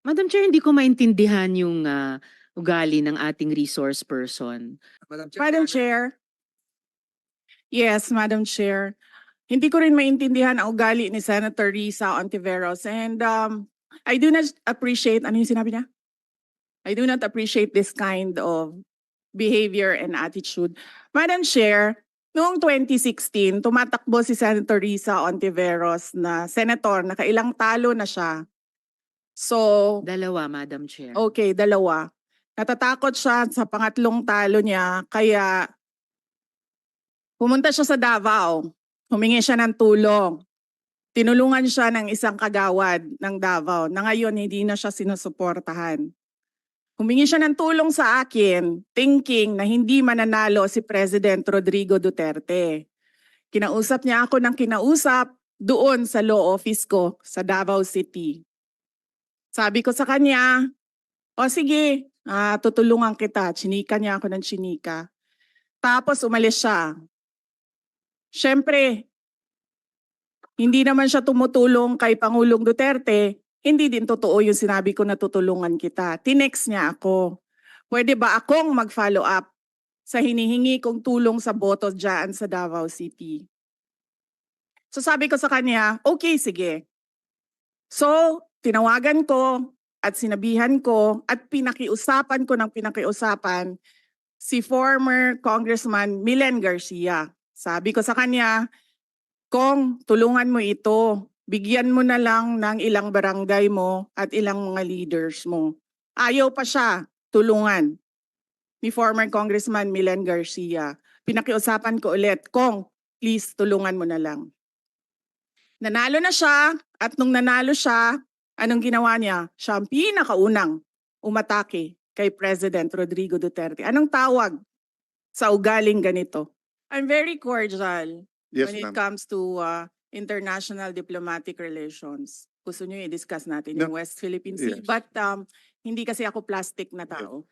Madam Chair, hindi ko maintindihan yung ugali ng ating resource person. Madam Chair. Yes, Madam Chair. Hindi ko rin maintindihan ang ugali ni Senator Risa Ontiveros, and I do not appreciate, ano yung sinabi niya? I do not appreciate this kind of behavior and attitude. Madam Chair, noong 2016, tumatakbo si Senator Risa Ontiveros na senator, nakailang talo na siya. So, Dalawa, Madam Chair. okay, dalawa. Natatakot siya sa pangatlong talo niya, kaya pumunta siya sa Davao. Humingi siya ng tulong. Tinulungan siya ng isang kagawad ng Davao na ngayon hindi na siya sinusuportahan. Humingi siya ng tulong sa akin, thinking na hindi mananalo si President Rodrigo Duterte. Kinausap niya ako ng kinausap doon sa law office ko sa Davao City. Sabi ko sa kanya, o sige, tutulungan kita. Chinika niya ako ng chinika. Tapos umalis siya. Siyempre, hindi naman siya tumutulong kay Pangulong Duterte. Hindi din totoo yung sinabi ko na tutulungan kita. Tinext niya ako. Pwede ba akong mag-follow up sa hinihingi kong tulong sa boto dyan sa Davao City? So sabi ko sa kanya, okay, sige. So, tinawagan ko at sinabihan ko at pinakiusapan ko ng pinakiusapan si former Congressman Milen Garcia. Sabi ko sa kanya, Kong, tulungan mo ito. Bigyan mo na lang ng ilang barangay mo at ilang mga leaders mo. Ayaw pa siya tulungan ni former Congressman Milen Garcia. Pinakiusapan ko ulit, Kong, please tulungan mo na lang. Nanalo na siya at nung nanalo siya, anong ginawa niya? Siya ang pinakaunang umatake kay President Rodrigo Duterte. Anong tawag sa ugaling ganito? I'm very cordial. Yes, When it ma'am. comes to international diplomatic relations. Gusto nyo i-discuss natin yung No. West Philippine Sea. Yes. But hindi kasi ako plastic na tao.